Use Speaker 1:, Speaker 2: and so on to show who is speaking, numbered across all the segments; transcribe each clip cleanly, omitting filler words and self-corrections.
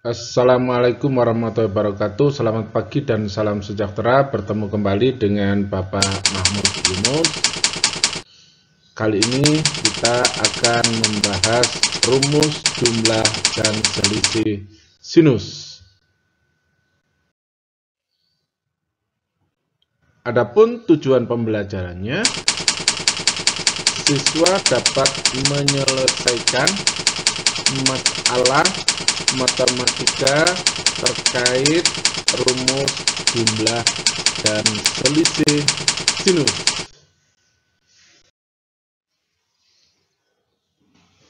Speaker 1: Assalamualaikum warahmatullahi wabarakatuh. Selamat pagi dan salam sejahtera. Bertemu kembali dengan Bapak Mahmud Yunus. Kali ini kita akan membahas rumus jumlah dan selisih sinus. Adapun tujuan pembelajarannya, siswa dapat menyelesaikan masalah matematika terkait rumus jumlah dan selisih sinus.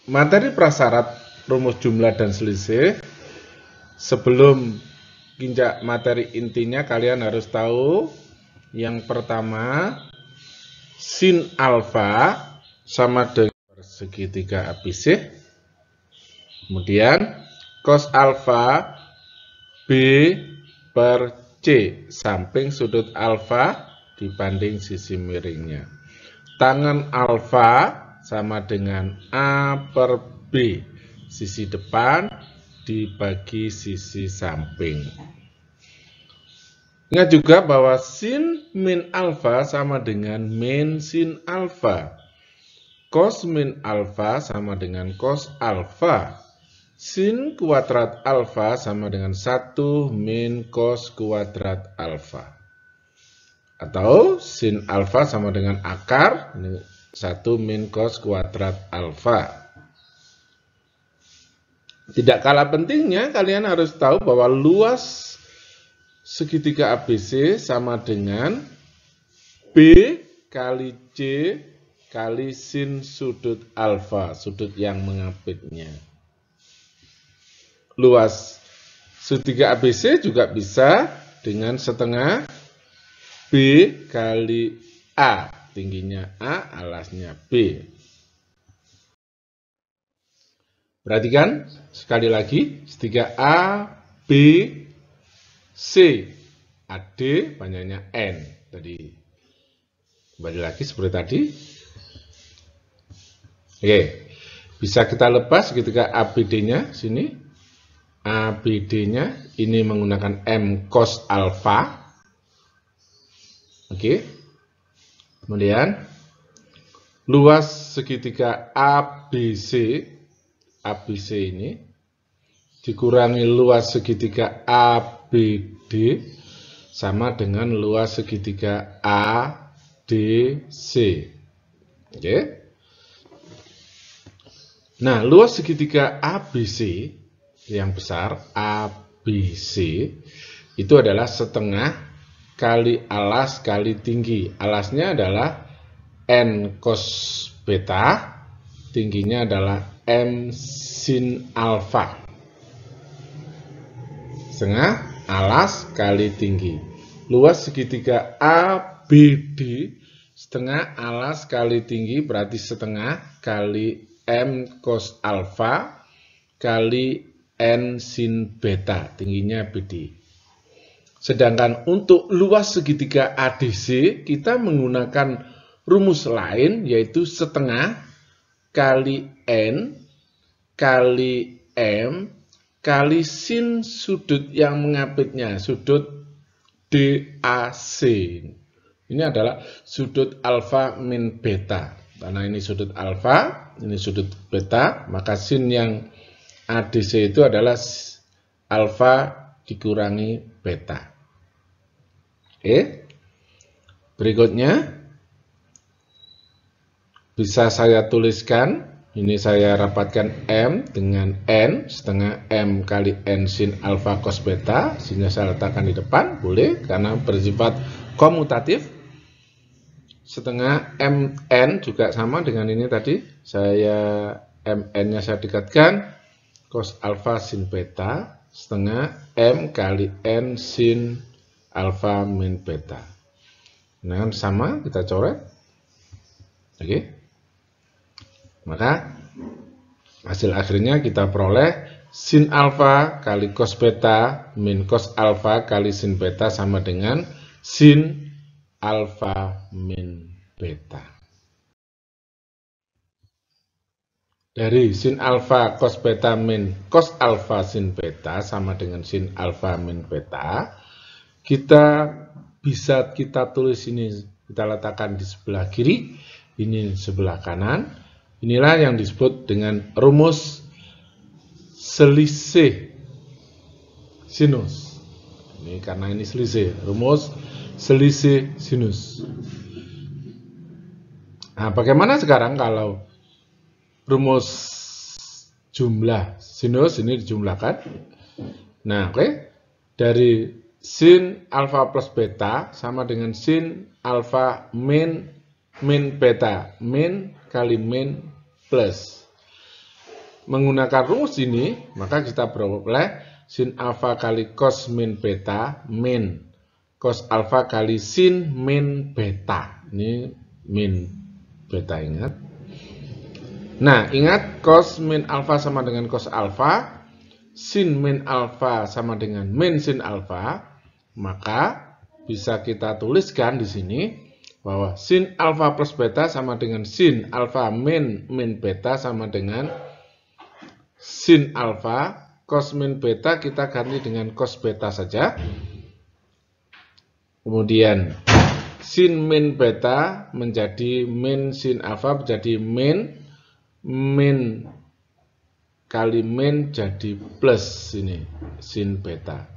Speaker 1: Materi prasyarat rumus jumlah dan selisih. Sebelum injak materi intinya, kalian harus tahu yang pertama, sin alfa sama dengan segitiga ABC. Kemudian cos alfa B per C, samping sudut alfa dibanding sisi miringnya. Tangen alfa sama dengan A per B, sisi depan dibagi sisi samping. Ingat juga bahwa sin min alfa sama dengan min sin alfa. Cos min alfa sama dengan cos alfa. Sin kuadrat alfa sama dengan 1 min cos kuadrat alfa. Atau sin alfa sama dengan akar 1 min cos kuadrat alfa. Tidak kalah pentingnya, kalian harus tahu bahwa luas segitiga ABC sama dengan B kali C kali sin sudut alfa, sudut yang mengapitnya. Luas segitiga ABC juga bisa dengan setengah B kali A, tingginya A, alasnya B. Perhatikan sekali lagi, segitiga A, B, C, AD banyaknya N. Tadi kembali lagi seperti tadi. Oke, bisa kita lepas segitiga ABD-nya sini. ABD-nya ini menggunakan M cos alfa. Oke. Kemudian luas segitiga ABC, ABC ini dikurangi luas segitiga ABD sama dengan luas segitiga ADC. Oke. Nah, luas segitiga ABC yang besar, ABC, itu adalah setengah kali alas kali tinggi. Alasnya adalah N cos beta, tingginya adalah M sin alfa. Setengah alas kali tinggi. Luas segitiga ABD, setengah alas kali tinggi berarti setengah kali M cos alfa kali N sin beta, tingginya BD. Sedangkan untuk luas segitiga ADC, kita menggunakan rumus lain, yaitu setengah kali N kali M kali sin sudut yang mengapitnya, sudut DAC. Ini adalah sudut alfa min beta. Karena ini sudut alfa, ini sudut beta, maka sin yang ADC itu adalah alfa dikurangi beta. Oke. Berikutnya bisa saya tuliskan. Ini saya rapatkan M dengan N, setengah M kali N sin alfa cos beta, sehingga saya letakkan di depan, boleh, karena bersifat komutatif. Setengah MN juga sama dengan ini tadi, saya MN-nya saya dekatkan, cos alfa sin beta, setengah M kali N sin alfa min beta. Nah, sama, kita coret. Oke. Maka hasil akhirnya kita peroleh sin alfa kali cos beta min cos alfa kali sin beta sama dengan sin alfa min beta. dari sin alfa cos beta min cos alfa sin beta sama dengan sin alfa min beta, kita bisa kita tulis ini, kita letakkan di sebelah kiri, ini sebelah kanan. Inilah yang disebut dengan rumus selisih sinus. Ini karena ini selisih, rumus selisih sinus. Nah, bagaimana sekarang kalau rumus jumlah sinus ini dijumlahkan? Nah, oke. Dari sin alfa plus beta sama dengan sin alfa min beta. Min kali min plus. Menggunakan rumus ini, maka kita peroleh sin alfa kali cos min beta min cos alfa kali sin min beta. Ini min beta, ingat. Nah, ingat cos min alfa sama dengan cos alfa, sin min alfa sama dengan min sin alfa, maka bisa kita tuliskan di sini bahwa sin alfa plus beta sama dengan sin alfa min beta sama dengan sin alfa, cos min beta kita ganti dengan cos beta saja. Kemudian sin min beta menjadi min sin alfa menjadi min kali min jadi plus ini sin beta.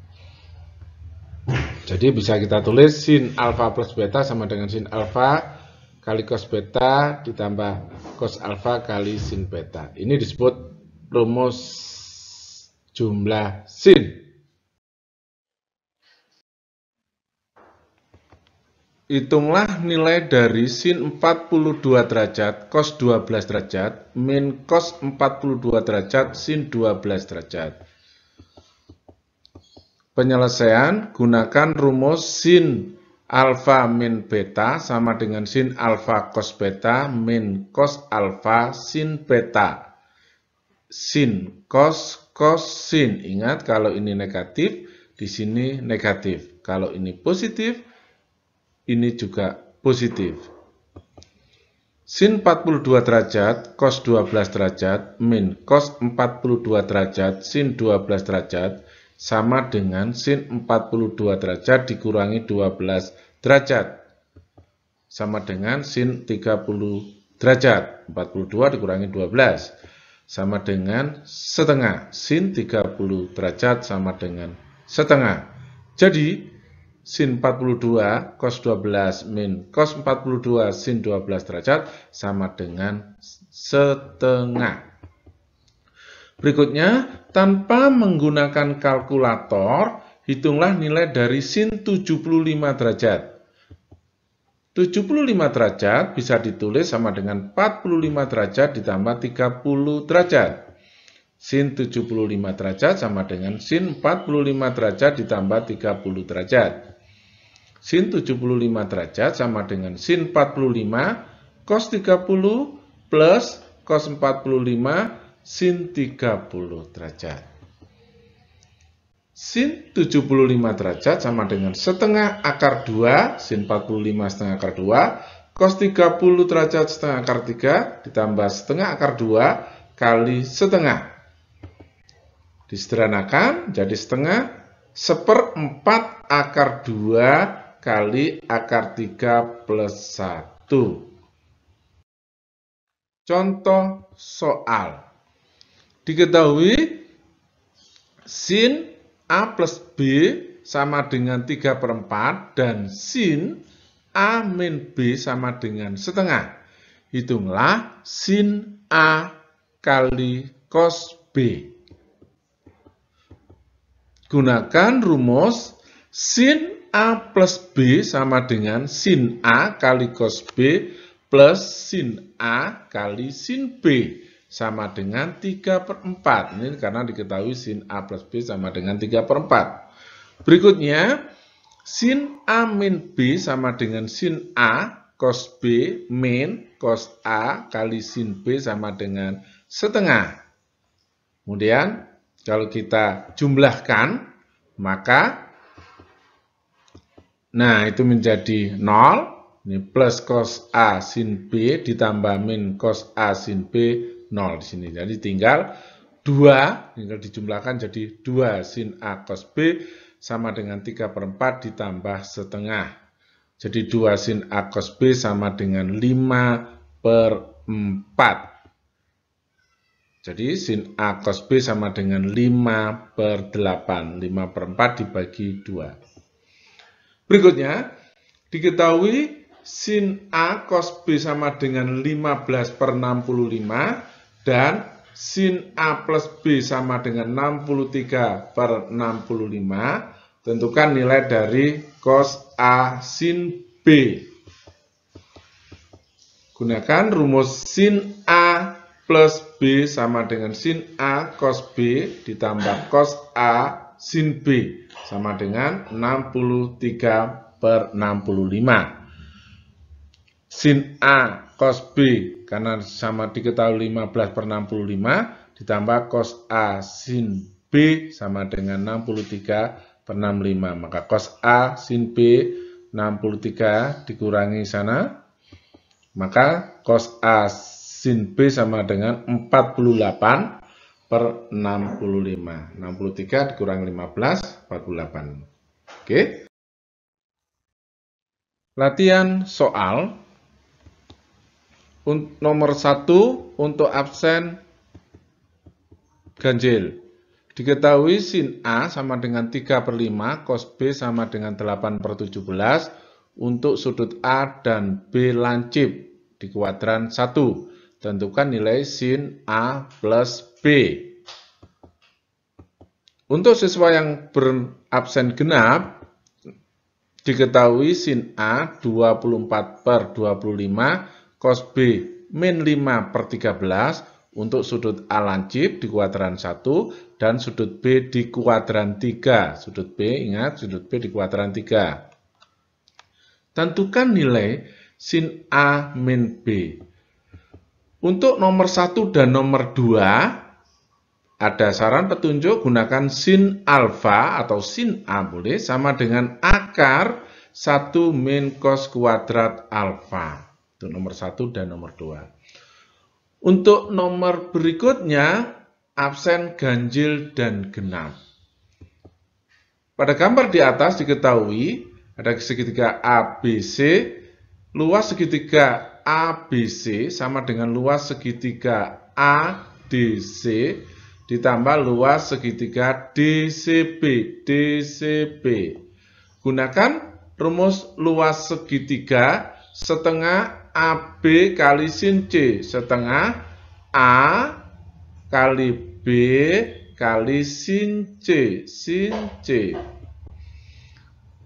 Speaker 1: Jadi bisa kita tulis sin alfa plus beta sama dengan sin alfa kali cos beta ditambah cos alfa kali sin beta. Ini disebut rumus jumlah sin. Hitunglah nilai dari sin 42 derajat cos 12 derajat min cos 42 derajat sin 12 derajat. Penyelesaian, gunakan rumus sin alfa min beta sama dengan sin alfa cos beta min cos alfa sin beta. Sin cos sin. Ingat, kalau ini negatif, di sini negatif. Kalau ini positif, ini juga positif. Sin 42 derajat cos 12 derajat min cos 42 derajat sin 12 derajat sama dengan sin 42 derajat dikurangi 12 derajat sama dengan sin 30 derajat. 42 dikurangi 12 sama dengan setengah. Sin 30 derajat sama dengan setengah. Jadi sin 42 cos 12 min cos 42 sin 12 derajat sama dengan setengah. Berikutnya, tanpa menggunakan kalkulator, hitunglah nilai dari sin 75 derajat. 75 derajat bisa ditulis sama dengan 45 derajat ditambah 30 derajat. Sin 75 derajat sama dengan sin 45 derajat ditambah 30 derajat. Sin 75 derajat sama dengan sin 45 cos 30 plus cos 45 sin 30 derajat. Sin 75 derajat sama dengan setengah akar 2, sin 45 setengah akar 2, cos 30 derajat setengah akar 3, ditambah setengah akar 2 kali setengah. Disederhanakan jadi setengah, 1/4 akar 2 kali akar 3 plus 1. Contoh soal. Diketahui sin A plus B sama dengan 3/4 dan sin A min B sama dengan setengah. Hitunglah sin A kali cos B. Gunakan rumus sin A plus B sama dengan sin A kali cos B plus sin A kali sin B sama dengan 3/4. Ini karena diketahui sin A plus B sama dengan 3/4. Berikutnya, sin A min B sama dengan sin A cos B min cos A kali sin B sama dengan setengah. Kemudian, kalau kita jumlahkan, maka itu menjadi 0. Ini plus cos A sin B ditambah min cos A sin B 0 di sini. Jadi tinggal 2, tinggal dijumlahkan jadi 2 sin A cos B sama dengan 3/4 ditambah setengah. Jadi 2 sin A cos B sama dengan 5/4. Jadi sin A cos B sama dengan 5/8. 5/4 dibagi 2. Berikutnya, diketahui sin A cos B sama dengan 15/65 dan sin A plus B sama dengan 63/65. Tentukan nilai dari cos A sin B. Gunakan rumus sin A plus B sama dengan sin A cos B ditambah cos A sin B sama dengan 63/65. Sin A cos B karena sama diketahui 15/65 ditambah cos A sin B sama dengan 63/65. Maka cos A sin B 63 dikurangi sana. Maka cos A sin B sama dengan 48/65. 63 dikurangi 15, 48. Oke. Latihan soal. Nomor 1 untuk absen ganjil. Diketahui sin A sama dengan 3/5, cos B sama dengan 8/17 untuk sudut A dan B lancip di kuadran 1. Tentukan nilai sin A plus B. Untuk siswa yang berabsen genap, diketahui sin A 24/25, cos B min 5/13 untuk sudut A lancip di kuadran 1 dan sudut B di kuadran 3. Sudut B, ingat, sudut B di kuadran 3. Tentukan nilai sin A min B. Untuk nomor 1 dan nomor 2, ada saran petunjuk gunakan sin alfa atau sin A boleh sama dengan akar 1 min cos kuadrat alfa. Itu nomor 1 dan nomor 2. Untuk nomor berikutnya, absen ganjil dan genap. Pada gambar di atas diketahui ada segitiga ABC, luas segitiga ABC sama dengan luas segitiga ADC ditambah luas segitiga DCB. Gunakan rumus luas segitiga setengah AB kali sin C setengah A kali B kali sin C.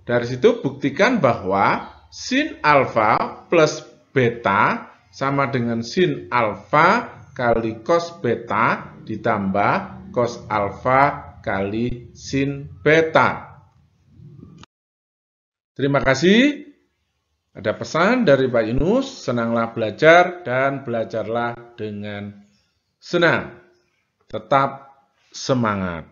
Speaker 1: Dari situ buktikan bahwa sin alfa plus beta sama dengan sin alfa kali cos beta ditambah cos alfa kali sin beta. Terima kasih. Ada pesan dari Pak Yunus, senanglah belajar dan belajarlah dengan senang. Tetap semangat.